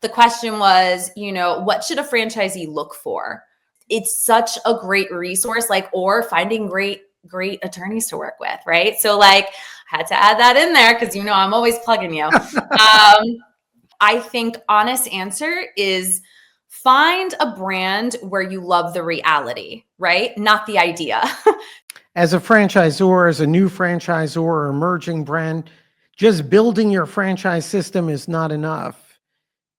The question was, what should a franchisee look for? It's such a great resource, or finding great attorneys to work with, right? So I had to add that in there because I'm always plugging you. I think honest answer is find a brand where you love the reality, right? Not the idea. As a franchisor, as a new franchisor or emerging brand, just building your franchise system is not enough.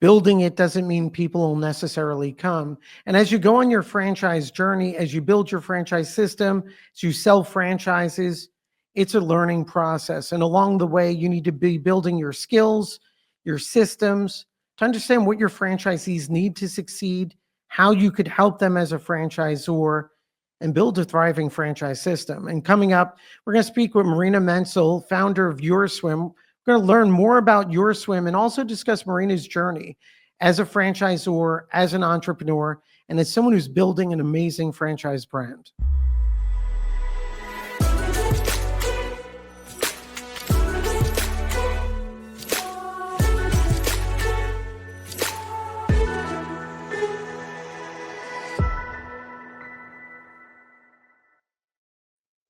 Building it doesn't mean people will necessarily come. And as you go on your franchise journey, as you build your franchise system, as you sell franchises, it's a learning process. And along the way, you need to be building your skills, your systems, to understand what your franchisees need to succeed, how you could help them as a franchisor, and build a thriving franchise system. And coming up, we're going to speak with Marina Mentzel, founder of urSwim. We're going to learn more about urSwim and also discuss Marina's journey as a franchisor, as an entrepreneur, and as someone who's building an amazing franchise brand.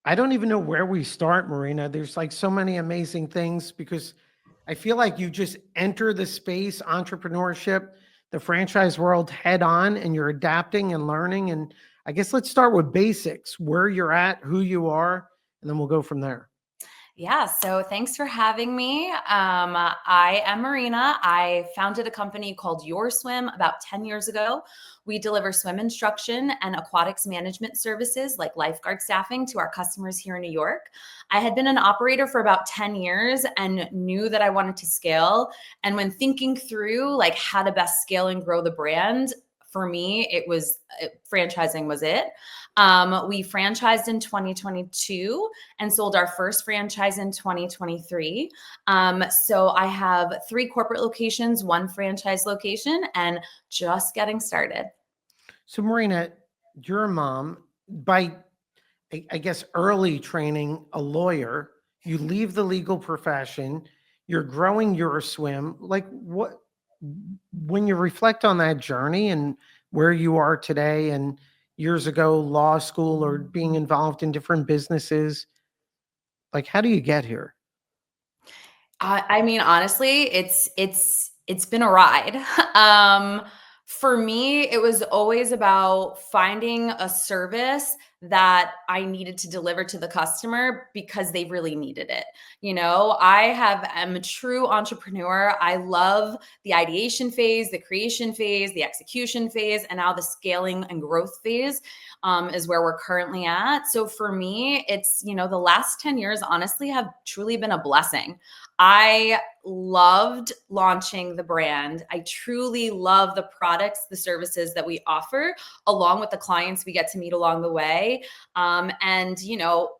I don't even know where we start, Marina. There's so many amazing things because I feel like you just enter the space, entrepreneurship, the franchise world head on, and you're adapting and learning. And I guess let's start with basics, where you're at, who you are, and then we'll go from there. Yeah, so thanks for having me. I am Marina. I founded a company called urSwim about 10 years ago. We deliver swim instruction and aquatics management services like lifeguard staffing to our customers here in New York. I had been an operator for about 10 years and knew that I wanted to scale. And when thinking through how to best scale and grow the brand, for me, franchising was it. We franchised in 2022 and sold our first franchise in 2023. So I have 3 corporate locations, 1 franchise location, and just getting started. So Marina, you're a mom by, I guess, early training, a lawyer. You leave the legal profession. You're growing urSwim. When you reflect on that journey and where you are today and years ago, law school or being involved in different businesses, how do you get here? I mean, honestly, it's been a ride. For me, it was always about finding a service that I needed to deliver to the customer because they really needed it. I'm a true entrepreneur. I love the ideation phase, the creation phase, the execution phase, and now the scaling and growth phase is where we're currently at. So for me, it's, the last 10 years honestly have truly been a blessing. I loved launching the brand. I truly love the products, the services that we offer, along with the clients we get to meet along the way. And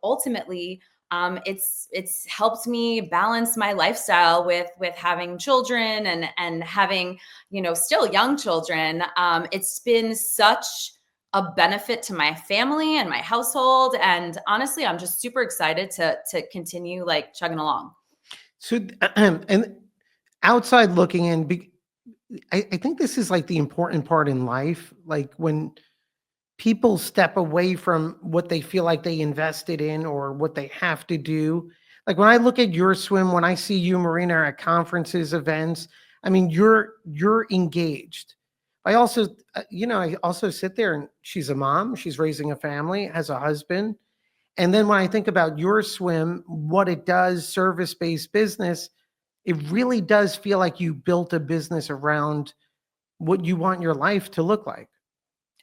ultimately, it's helped me balance my lifestyle with having children and having still young children. It's been such a benefit to my family and my household, and honestly, I'm just super excited to continue chugging along. So, and outside looking in, I think this is the important part in life. When people step away from what they feel like they invested in or what they have to do. When I look at urSwim, when I see you, Marina, at conferences, events, I mean, you're engaged. I also, I also sit there and she's a mom, she's raising a family, has a husband. And then when I think about urSwim, what it does, service-based business, it really does feel like you built a business around what you want your life to look like.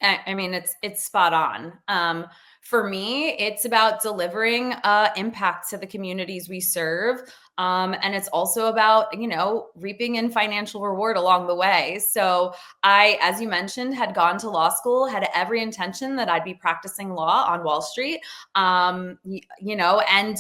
I mean, it's spot on. For me, it's about delivering impact to the communities we serve. And it's also about, reaping in financial reward along the way. So I, as you mentioned, had gone to law school, had every intention that I'd be practicing law on Wall Street, and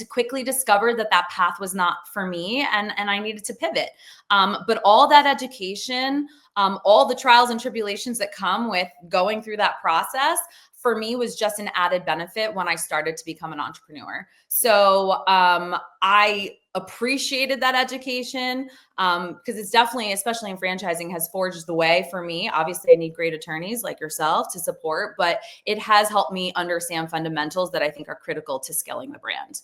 quickly discovered that path was not for me and I needed to pivot. But all that education, all the trials and tribulations that come with going through that process, for me was just an added benefit when I started to become an entrepreneur. So I appreciated that education, because it's definitely, especially in franchising, has forged the way for me. Obviously, I need great attorneys like yourself to support, but it has helped me understand fundamentals that I think are critical to scaling the brand.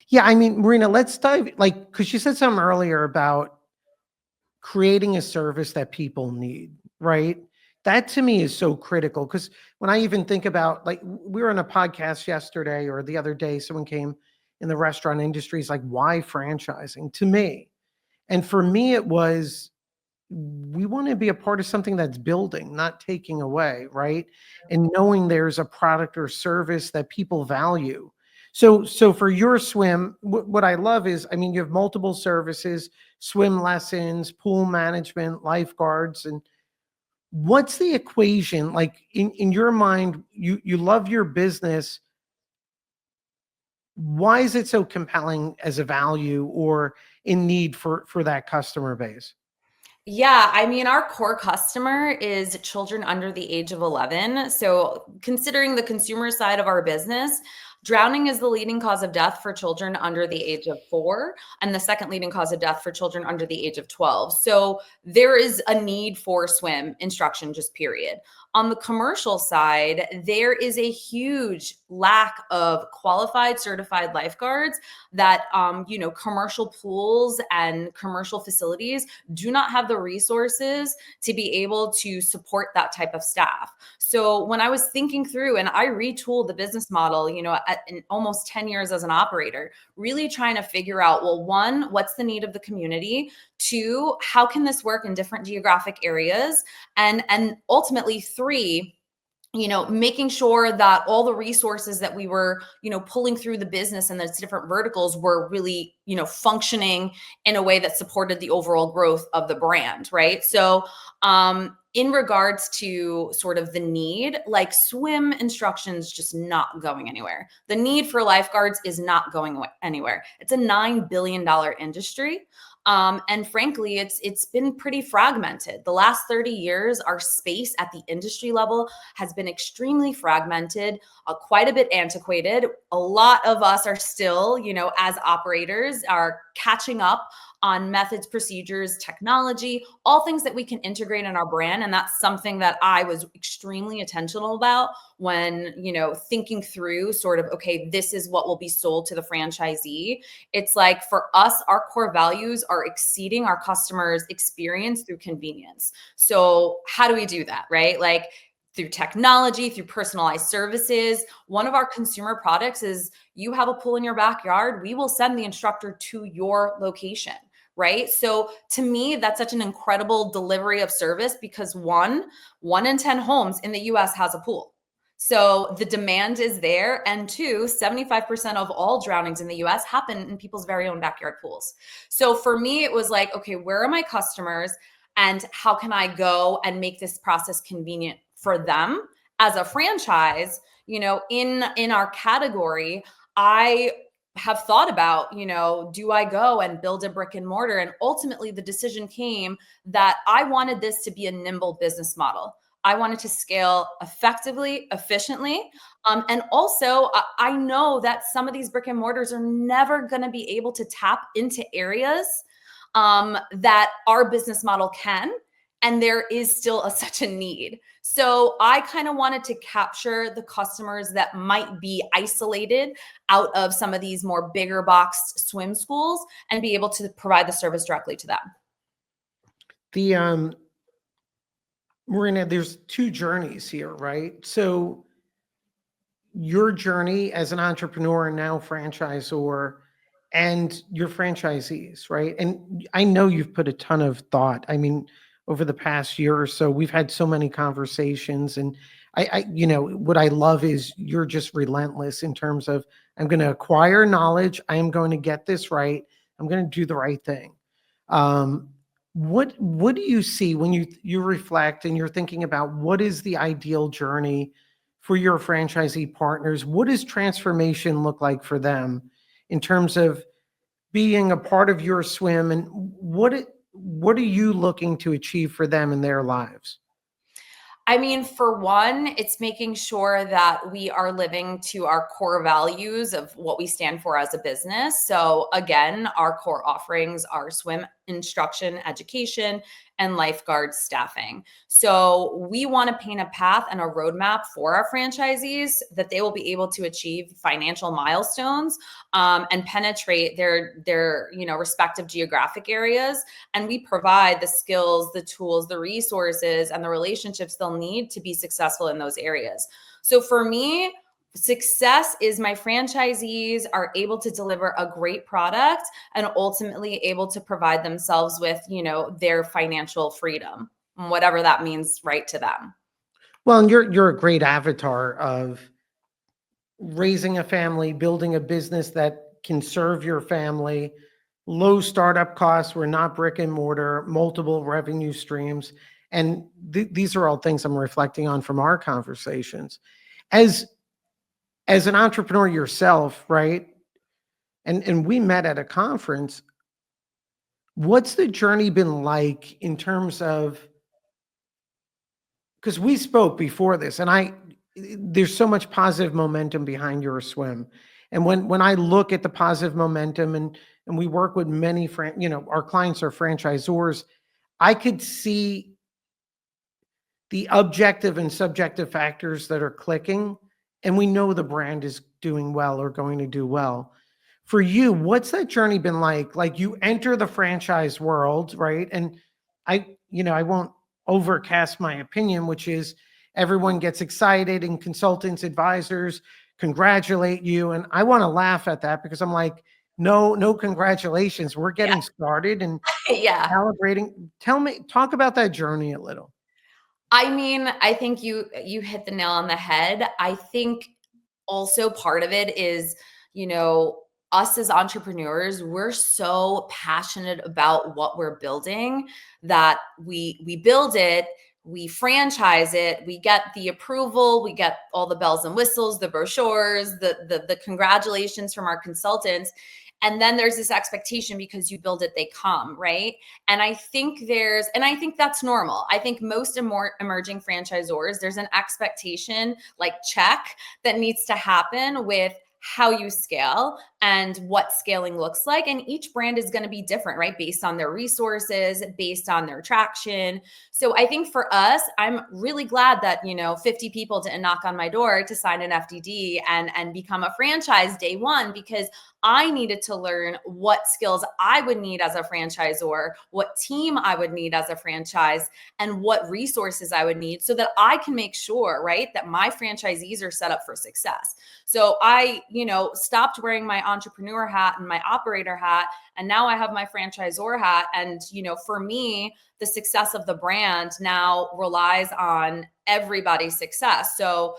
Yeah, I mean, Marina, let's dive, like, because you said something earlier about creating a service that people need, right? That to me is so critical because when I even think about, like, we were on a podcast yesterday or the other day, someone came in the restaurant industry, is like, why franchising to me? And for me, it was, we want to be a part of something that's building, not taking away, right? And knowing there's a product or service that people value. So for urSwim, what I love is, I mean, you have multiple services, swim lessons, pool management, lifeguards, and what's the equation like in your mind? You love your business. Why is it so compelling as a value or in need for that customer base? Yeah, I mean, our core customer is children under the age of 11. So, considering the consumer side of our business, drowning is the leading cause of death for children under the age of 4, and the second leading cause of death for children under the age of 12. So, there is a need for swim instruction, just period. On the commercial side, there is a huge lack of qualified, certified lifeguards that, commercial pools and commercial facilities do not have the resources to be able to support that type of staff. So when I was thinking through and I retooled the business model, in almost 10 years as an operator, really trying to figure out, well, one, what's the need of the community? Two, how can this work in different geographic areas? And ultimately, three, making sure that all the resources that we were, pulling through the business and those different verticals were really, functioning in a way that supported the overall growth of the brand, right? So, in regards to sort of the need, like swim instruction's just not going anywhere. The need for lifeguards is not going anywhere. It's a $9 billion industry. And frankly, it's been pretty fragmented. The last 30 years, our space at the industry level has been extremely fragmented, quite a bit antiquated. A lot of us are still, as operators, are catching up on methods, procedures, technology, all things that we can integrate in our brand. And that's something that I was extremely intentional about when, thinking through sort of, okay, this is what will be sold to the franchisee. It's like for us, our core values are exceeding our customers' experience through convenience. So how do we do that, right? Like through technology, through personalized services. One of our consumer products is you have a pool in your backyard, we will send the instructor to your location, right? So to me, that's such an incredible delivery of service because one in 10 homes in the US has a pool. So the demand is there. And two, 75% of all drownings in the US happen in people's very own backyard pools. So for me, it was like, okay, where are my customers and how can I go and make this process convenient for them? As a franchise, in our category, I have thought about, do I go and build a brick and mortar? And ultimately the decision came that I wanted this to be a nimble business model. I wanted to scale effectively, efficiently. And also, I know that some of these brick and mortars are never going to be able to tap into areas that our business model can. And there is still such a need. So I kind of wanted to capture the customers that might be isolated out of some of these more bigger boxed swim schools and be able to provide the service directly to them. The Marina, there's two journeys here, right? So your journey as an entrepreneur and now franchisor and your franchisees, right? And I know you've put a ton of thought. I mean, over the past year or so, we've had so many conversations and what I love is you're just relentless in terms of I'm going to acquire knowledge. I am going to get this right. I'm going to do the right thing. Um, what do you see when you reflect and you're thinking about what is the ideal journey for your franchisee partners? What does transformation look like for them in terms of being a part of urSwim, and what are you looking to achieve for them in their lives? I mean, for one, it's making sure that we are living to our core values of what we stand for as a business. So, again, our core offerings are swim instruction, education, and lifeguard staffing. So, we want to paint a path and a roadmap for our franchisees that they will be able to achieve financial milestones and penetrate their respective geographic areas, and we provide the skills, the tools, the resources, and the relationships they'll need to be successful in those areas. So for me, success is my franchisees are able to deliver a great product and ultimately able to provide themselves with, their financial freedom, whatever that means, right to them. Well, and you're a great avatar of raising a family, building a business that can serve your family, low startup costs, we're not brick and mortar, multiple revenue streams. And these are all things I'm reflecting on from our conversations. As as an entrepreneur yourself, right? And we met at a conference. What's the journey been like in terms of, because we spoke before this, and there's so much positive momentum behind urSwim. And when I look at the positive momentum, and we work with many our clients are franchisors, I could see the objective and subjective factors that are clicking, and we know the brand is doing well or going to do well. For you, what's that journey been like? Like, you enter the franchise world, right? And I won't overcast my opinion, which is everyone gets excited and consultants, advisors congratulate you. And I want to laugh at that because I'm like, no, no, congratulations. We're Yeah. getting started and Yeah. calibrating. Talk about that journey a little. I mean, I think you hit the nail on the head. I think also part of it is, you know, us as entrepreneurs, we're so passionate about what we're building that we build it, we franchise it, we get the approval, we get all the bells and whistles, the brochures, the congratulations from our consultants. And then there's this expectation because you build it, they come, right? And I think that's normal. I think most emerging franchisors, there's an expectation, like check, that needs to happen with how you scale and what scaling looks like. And each brand is going to be different, right? Based on their resources, based on their traction. So I think for us, I'm really glad that, 50 people didn't knock on my door to sign an FDD and become a franchise day one, because I needed to learn what skills I would need as a franchisor, what team I would need as a franchise, and what resources I would need so that I can make sure, right, that my franchisees are set up for success. So I, stopped wearing my entrepreneur hat and my operator hat, and now I have my franchisor hat. And, for me, the success of the brand now relies on everybody's success. So,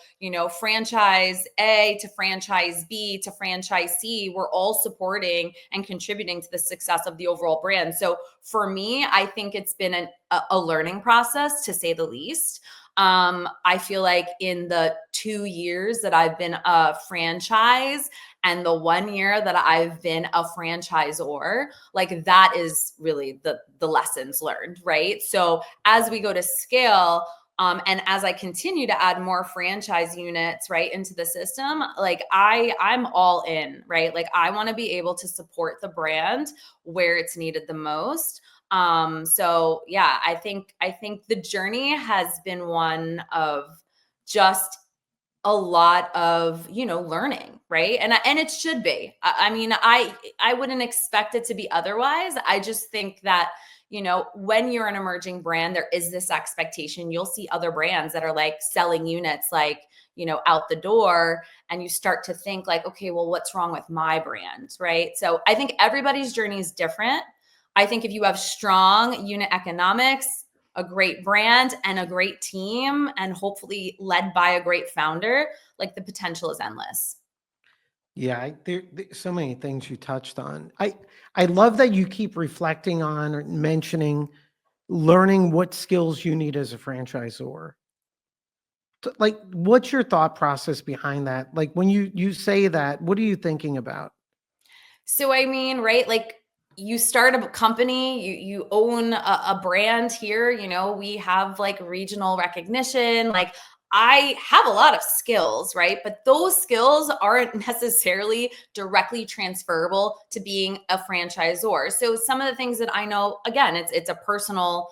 franchise A to franchise B to franchise C, we're all supporting and contributing to the success of the overall brand. So for me, I think it's been a learning process, to say the least. I feel like in the 2 years that I've been a franchise and the 1 year that I've been a franchisor, like, that is really the lessons learned, right? So as we go to scale, and as I continue to add more franchise units, right, into the system, like I'm all in, right? Like, I want to be able to support the brand where it's needed the most. So yeah, I think the journey has been one of just a lot of, learning, right? And it should be. I mean, I wouldn't expect it to be otherwise. I just think that, when you're an emerging brand, there is this expectation. You'll see other brands that are like selling units like, out the door, and you start to think like, okay, well, what's wrong with my brand, right? So I think everybody's journey is different. I think if you have strong unit economics, a great brand, and a great team, and hopefully led by a great founder, like, the potential is endless. Yeah, there's so many things you touched on. I love that you keep reflecting on or mentioning learning what skills you need as a franchisor. Like, what's your thought process behind that? Like, when you say that, what are you thinking about? So I mean, right, like, you start a company, you own a brand here, we have like regional recognition. Like I have a lot of skills, right? But those skills aren't necessarily directly transferable to being a franchisor. So some of the things that I know, again, it's a personal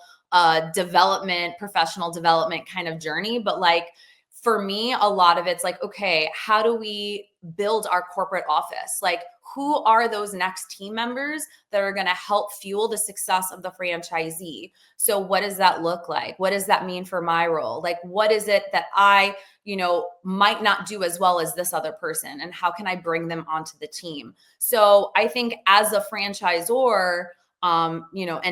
development, professional development kind of journey. But like for me, a lot of it's like, okay, how do we build our corporate office? Like, who are those next team members that are going to help fuel the success of the franchisee? So what does that look like? What does that mean for my role? Like, what is it that I, might not do as well as this other person? And how can I bring them onto the team? So I think as a franchisor, and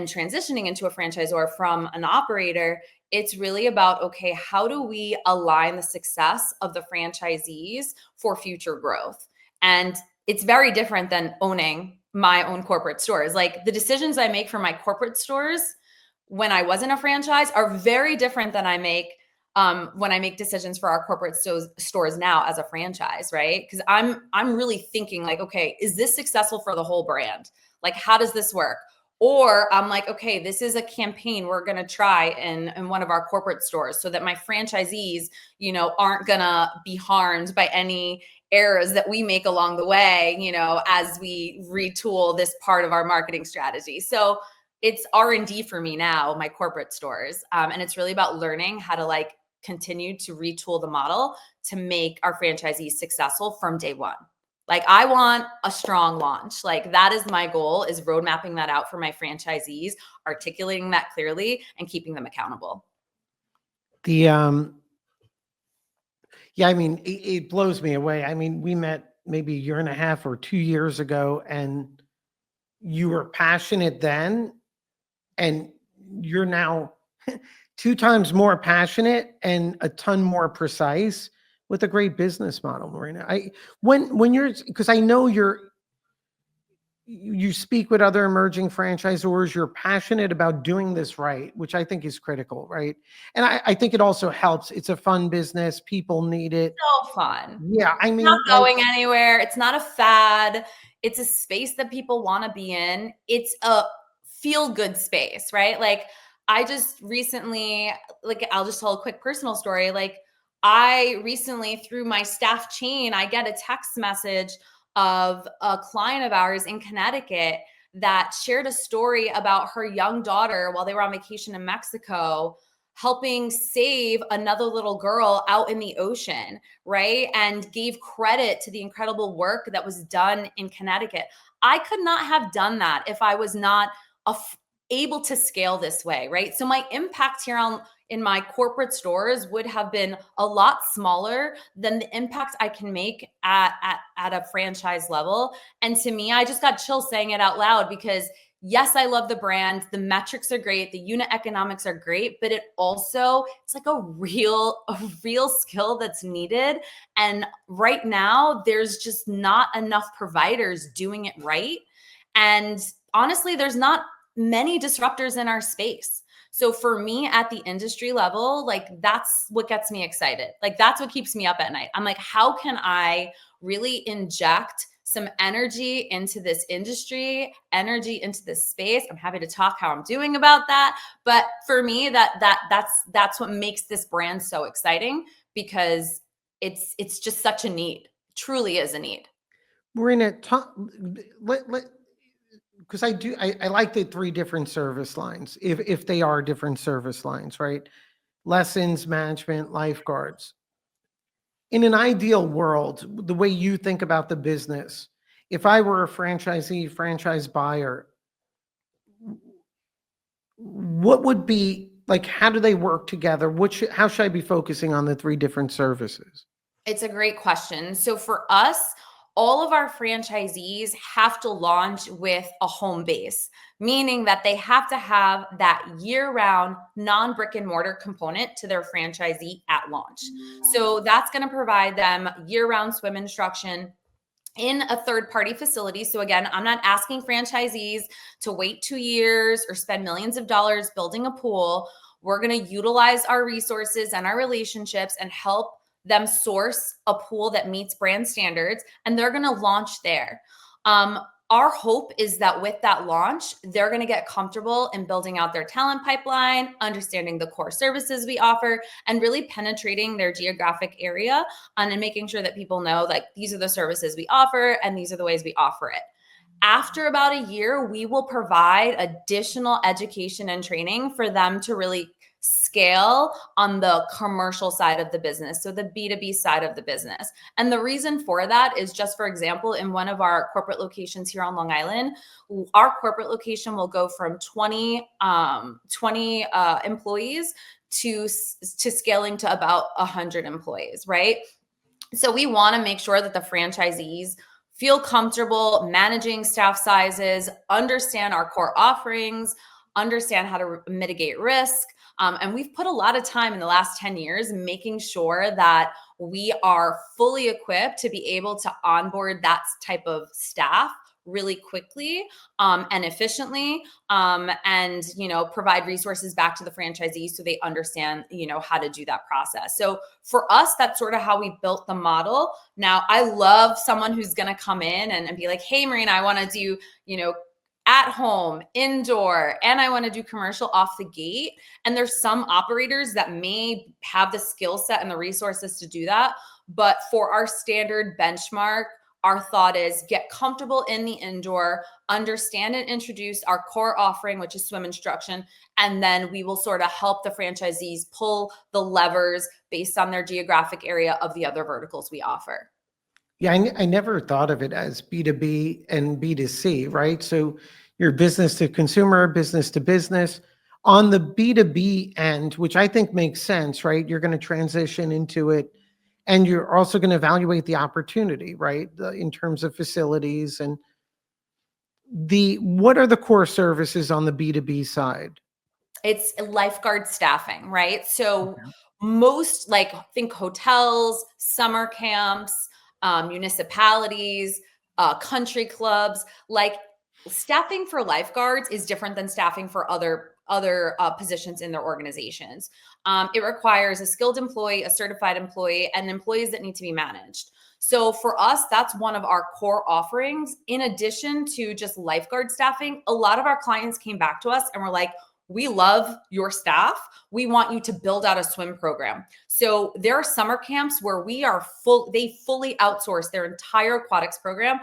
transitioning into a franchisor from an operator, it's really about, okay, how do we align the success of the franchisees for future growth? And it's very different than owning my own corporate stores. Like the decisions I make for my corporate stores when I wasn't a franchise are very different than I make when I make decisions for our corporate stores now as a franchise, right? Because I'm really thinking like, okay, is this successful for the whole brand? Like, how does this work? Or I'm like, okay, this is a campaign we're going to try in one of our corporate stores so that my franchisees, aren't going to be harmed by any errors that we make along the way, as we retool this part of our marketing strategy. So it's R&D for me now, my corporate stores. And it's really about learning how to like continue to retool the model to make our franchisees successful from day one. Like I want a strong launch. Like that is my goal, is road mapping that out for my franchisees, articulating that clearly and keeping them accountable. The Yeah, I mean, it blows me away. I mean, we met maybe a year and a half or 2 years ago, and you were passionate then, and you're now 2 times more passionate and a ton more precise with a great business model, Marina. When you're, because I know you speak with other emerging franchisors, you're passionate about doing this right, which I think is critical, right? And I think it also helps. It's a fun business. People need it. So fun. Yeah, I Not mean, like, going anywhere. It's not a fad. It's a space that people want to be in. It's a feel good space, right? Like I just recently, like I'll just tell a quick personal story. Like I recently through my staff chain, I get a text message of a client of ours in Connecticut that shared a story about her young daughter while they were on vacation in Mexico, helping save another little girl out in the ocean, right? And gave credit to the incredible work that was done in Connecticut. I could not have done that if I was not able to scale this way, right? So my impact here in my corporate stores would have been a lot smaller than the impact I can make at a franchise level. And to me, I just got chills saying it out loud because yes, I love the brand. The metrics are great. The unit economics are great, but it's like a real skill that's needed. And right now, there's just not enough providers doing it right. And honestly, there's not many disruptors in our space. So for me at the industry level, like that's what gets me excited. Like that's what keeps me up at night. I'm like, how can I really inject some energy into this industry, energy into this space? I'm happy to talk how I'm doing about that. But for me, that's what makes this brand so exciting because it's just such a need. Truly is a need. Marina, because I like the 3 different service lines, if they are different service lines, right? Lessons, management, lifeguards. In an ideal world, the way you think about the business, if I were a franchisee, franchise buyer, what would be like, how do they work together? How should I be focusing on the 3 different services? It's a great question. So for us, all of our franchisees have to launch with a home base, meaning that they have to have that year-round non-brick and mortar component to their franchisee at launch. So that's going to provide them year-round swim instruction in a third-party facility. So again, I'm not asking franchisees to wait 2 years or spend millions of dollars building a pool. We're going to utilize our resources and our relationships and help them source a pool that meets brand standards, and they're going to launch there. our hope is that with that launch, they're going to get comfortable in building out their talent pipeline, understanding the core services we offer, and really penetrating their geographic area and making sure that people know like these are the services we offer and these are the ways we offer it. After about a year, we will provide additional education and training for them to really scale on the commercial side of the business, so the B2B side of the business. And the reason for that is just, for example, in one of our corporate locations here on Long Island, our corporate location will go from 20 employees to scaling to about 100 employees, right? So we want to make sure that the franchisees feel comfortable managing staff sizes, understand our core offerings, understand how to mitigate risk. And we've put a lot of time in the last 10 years making sure that we are fully equipped to be able to onboard that type of staff really quickly and efficiently, and provide resources back to the franchisees so they understand how to do that process. So for us, that's sort of how we built the model. Now I love someone who's going to come in and be like, hey Marina, I want to do at home, indoor, and I want to do commercial off the gate. And there's some operators that may have the skill set and the resources to do that, but for our standard benchmark, our thought is get comfortable in the indoor, understand and introduce our core offering, which is swim instruction. And then we will sort of help the franchisees pull the levers based on their geographic area of the other verticals we offer. Yeah, I never thought of it as B2B and B2C, right? So your business to consumer, business to business. On the B2B end, which I think makes sense, right? You're going to transition into it and you're also going to evaluate the opportunity, right? In terms of facilities and what are the core services on the B2B side? It's lifeguard staffing, right? So Okay. most think hotels, summer camps, municipalities, country clubs, like staffing for lifeguards is different than staffing for other positions in their organizations. It requires a skilled employee, a certified employee, and employees that need to be managed. So for us, that's one of our core offerings. In addition to just lifeguard staffing, a lot of our clients came back to us and were like, we love your staff. We want you to build out a swim program. So there are summer camps where they fully outsource their entire aquatics program.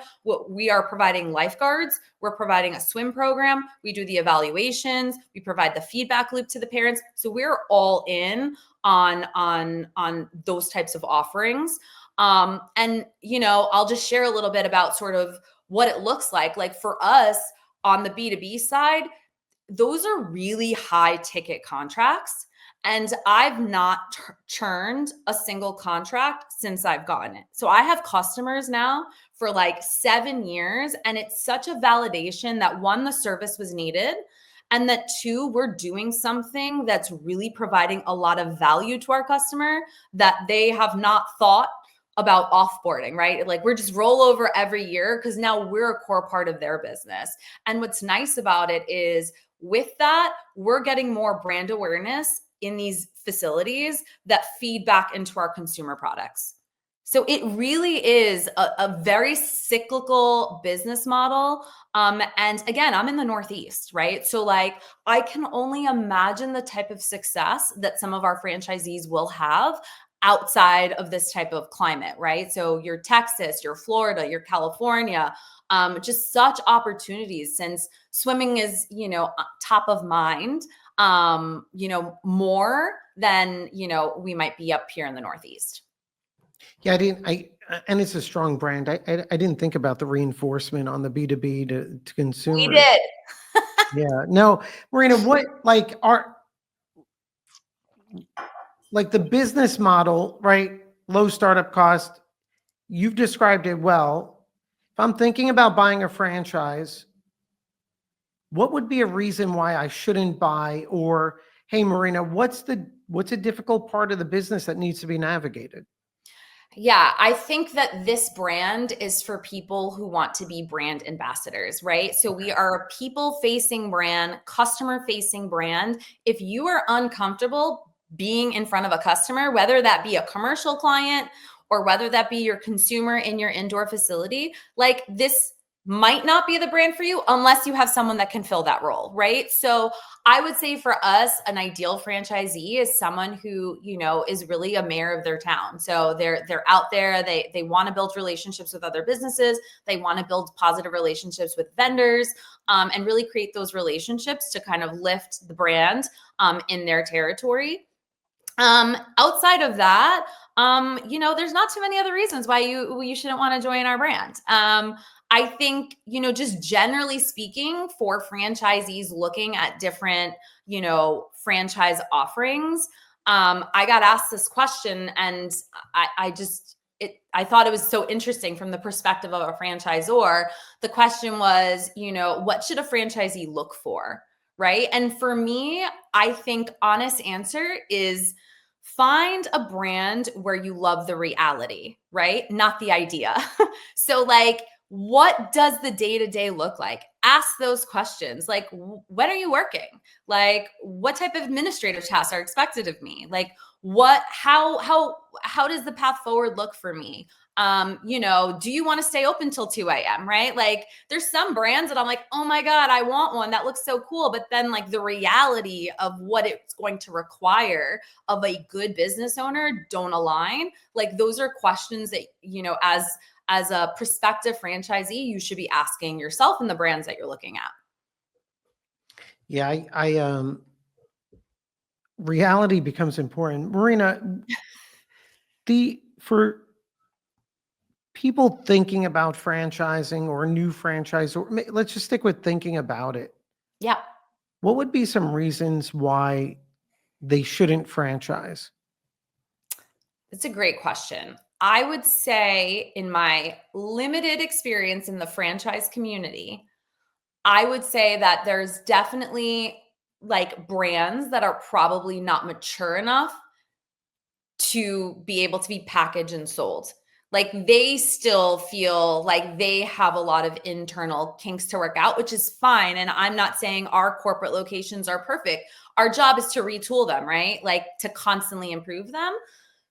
We are providing lifeguards. We're providing a swim program. We do the evaluations. We provide the feedback loop to the parents. So we're all in on those types of offerings. And I'll just share a little bit about sort of what it looks like. Like for us on the B2B side, those are really high ticket contracts. And I've not churned a single contract since I've gotten it. So I have customers now for like 7 years. And it's such a validation that one, the service was needed. And that two, we're doing something that's really providing a lot of value to our customer that they have not thought about offboarding, right? Like we're just roll over every year because now we're a core part of their business. And what's nice about it is with that, we're getting more brand awareness in these facilities that feed back into our consumer products. So it really is a very cyclical business model. And again, I'm in the Northeast, right? So like I can only imagine the type of success that some of our franchisees will have outside of this type of climate, right? So your Texas, your Florida, your California, just such opportunities since swimming is, top of mind, more than, we might be up here in the Northeast. Yeah, and it's a strong brand. I didn't think about the reinforcement on the B2B to We consumers. did. Yeah, no, Marina, what like the business model, right? Low startup cost. You've described it well. If I'm thinking about buying a franchise, what would be a reason why I shouldn't buy? Or, hey, Marina, what's a difficult part of the business that needs to be navigated? Yeah, I think that this brand is for people who want to be brand ambassadors, right? So we are a people-facing brand, customer-facing brand. If you are uncomfortable being in front of a customer, whether that be a commercial client or whether that be your consumer in your indoor facility, like this might not be the brand for you unless you have someone that can fill that role, right? So I would say for us, an ideal franchisee is someone who, is really a mayor of their town. So they're out there, they want to build relationships with other businesses, they want to build positive relationships with vendors, and really create those relationships to kind of lift the brand in their territory. Outside of that, there's not too many other reasons why you shouldn't want to join our brand. I think, just generally speaking, for franchisees looking at different, franchise offerings, I got asked this question, and I thought it was so interesting from the perspective of a franchisor. The question was, what should a franchisee look for? Right. And for me, I think honest answer is find a brand where you love the reality, right? Not the idea. So, like, what does the day to day look like? Ask those questions. Like, when are you working? Like, what type of administrative tasks are expected of me? Like, how does the path forward look for me? Do you want to stay open till 2 a.m., right? Like, there's some brands that I'm like, oh my God, I want one. That looks so cool. But then, like, the reality of what it's going to require of a good business owner don't align. Like, those are questions that, as a prospective franchisee, you should be asking yourself and the brands that you're looking at. Yeah, reality becomes important. Marina, for people thinking about franchising or new franchise, or let's just stick with thinking about it. Yeah. What would be some reasons why they shouldn't franchise? It's a great question. I would say, in my limited experience in the franchise community, I would say that there's definitely like brands that are probably not mature enough to be able to be packaged and sold. Like, they still feel like they have a lot of internal kinks to work out, which is fine. And I'm not saying our corporate locations are perfect. Our job is to retool them, right? Like, to constantly improve them.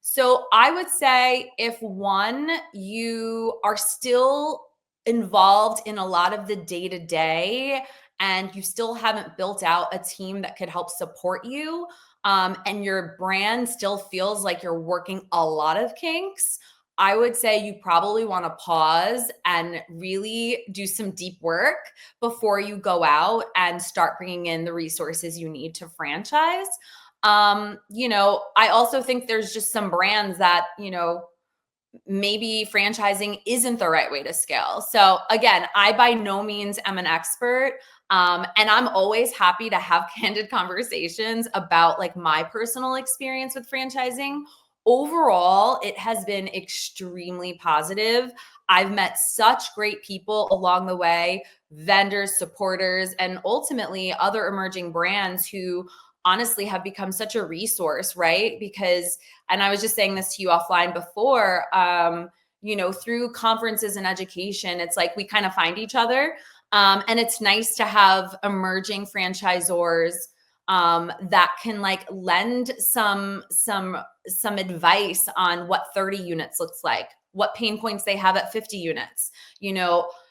So I would say, if one, you are still involved in a lot of the day to day and you still haven't built out a team that could help support you, and your brand still feels like you're working a lot of kinks, I would say you probably want to pause and really do some deep work before you go out and start bringing in the resources you need to franchise. I also think there's just some brands that, maybe franchising isn't the right way to scale. So again, I by no means am an expert. And I'm always happy to have candid conversations about like my personal experience with franchising. Overall, it has been extremely positive. I've met such great people along the way, vendors, supporters, and ultimately other emerging brands who honestly have become such a resource, right? Because, and I was just saying this to you offline before, through conferences and education, it's like we kind of find each other. And it's nice to have emerging franchisors that can like lend some advice on what 30 units looks like, what pain points they have at 50 units,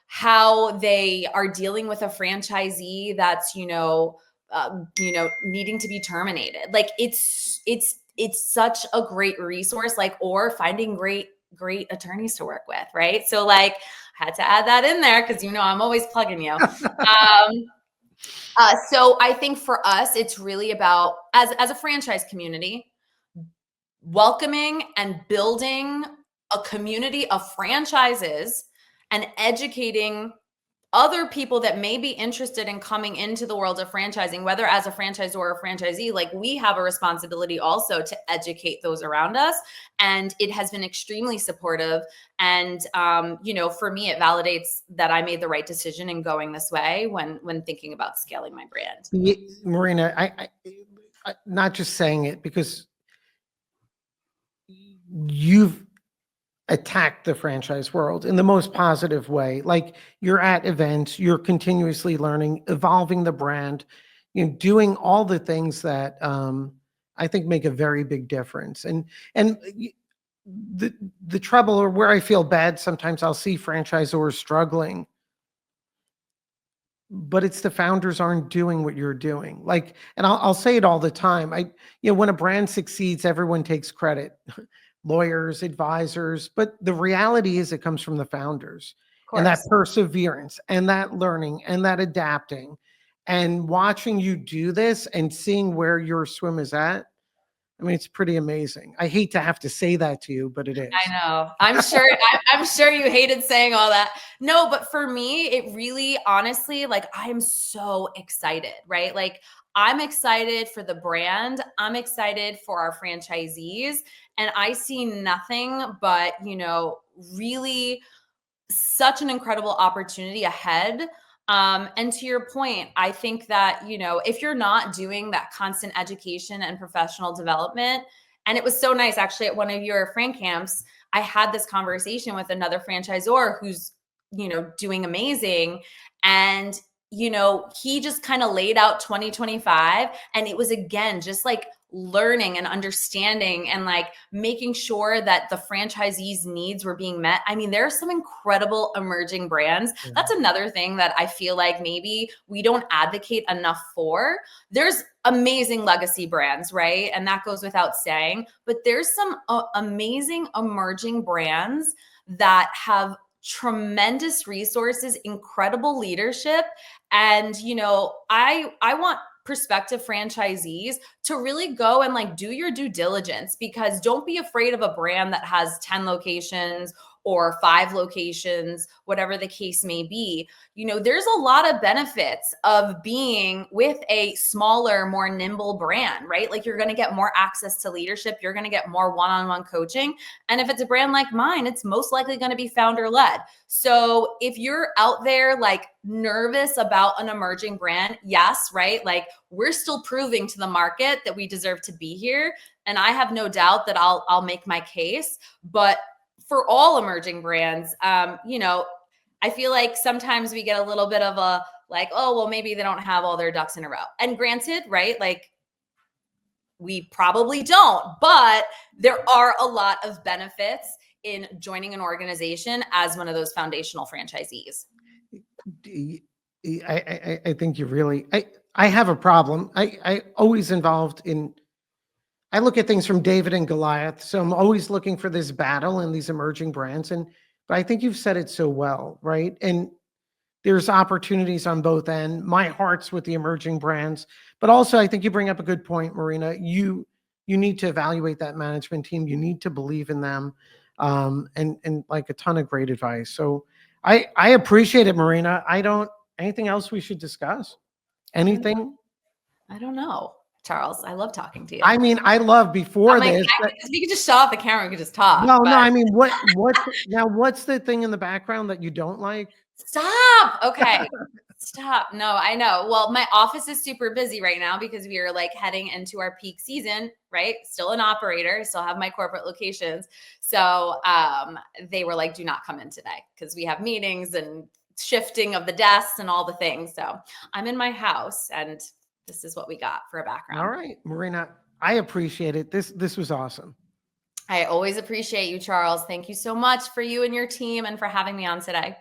how they are dealing with a franchisee that's, needing to be terminated. Like, it's such a great resource, like, or finding great attorneys to work with, right? So like, I had to add that in there because I'm always plugging you. So I think for us, it's really about, as a franchise community, welcoming and building a community of franchises and educating other people that may be interested in coming into the world of franchising, whether as a franchisor or a franchisee. Like, we have a responsibility also to educate those around us. And it has been extremely supportive. And, for me, it validates that I made the right decision in going this way when thinking about scaling my brand. Marina, I not just saying it because you've attacked the franchise world in the most positive way. Like, you're at events, you're continuously learning, evolving the brand, doing all the things that I think make a very big difference. And the trouble, or where I feel bad sometimes, I'll see franchisors struggling but it's the founders aren't doing what you're doing. Like, and I'll say it all the time. When a brand succeeds, everyone takes credit, lawyers, advisors, but the reality is it comes from the founders Of and that course. perseverance and that learning and that adapting and watching you do this and seeing where your swim is at. I mean, it's pretty amazing. I hate to have to say that to you, but it I is. know. I'm sure you hated saying all that. No, but for me, it really honestly, like I'm so excited, right? Like I'm excited for the brand. I'm excited for our franchisees. And I see nothing but, really such an incredible opportunity ahead. And to your point, I think that, if you're not doing that constant education and professional development, and it was so nice actually at one of your Fran camps, I had this conversation with another franchisor who's, doing amazing. And, he just kind of laid out 2025. And it was again, just like learning and understanding and like making sure that the franchisees' needs were being met. I mean, there are some incredible emerging brands. Yeah. That's another thing that I feel like maybe we don't advocate enough for. There's amazing legacy brands, right? And that goes without saying, but there's some amazing emerging brands that have tremendous resources, incredible leadership, and I want prospective franchisees to really go and like do your due diligence, because don't be afraid of a brand that has 10 locations or 5 locations, whatever the case may be. There's a lot of benefits of being with a smaller, more nimble brand, right? Like you're going to get more access to leadership, you're going to get more one-on-one coaching. And if it's a brand like mine, it's most likely going to be founder led. So if you're out there like nervous about an emerging brand, yes, right? Like we're still proving to the market that we deserve to be here. And I have no doubt that I'll make my case. But for all emerging brands, I feel like sometimes we get a little bit of a like, oh, well, maybe they don't have all their ducks in a row. And granted, right? Like we probably don't, but there are a lot of benefits in joining an organization as one of those foundational franchisees. I think you really, I have a problem. I always involved in, I look at things from David and Goliath. So I'm always looking for this battle and these emerging brands. But I think you've said it so well, right? And there's opportunities on both ends. My heart's with the emerging brands, but also I think you bring up a good point, Marina. You need to evaluate that management team. You need to believe in them, and like a ton of great advice. So I appreciate it, Marina. I don't anything else we should discuss. Anything? I don't know, Charles. I love talking to you. I mean, I love before I'm like, this. we could just shut off the camera. We could just talk. No, But I mean, what's the thing in the background that you don't like? stop. Okay. Stop. No, I know. Well, my office is super busy right now because we are like heading into our peak season, right? Still an operator, still have my corporate locations. So they were like, do not come in today because we have meetings and shifting of the desks and all the things. So I'm in my house and this is what we got for a background. All right, Marina, I appreciate it. This was awesome. I always appreciate you, Charles. Thank you so much for you and your team and for having me on today.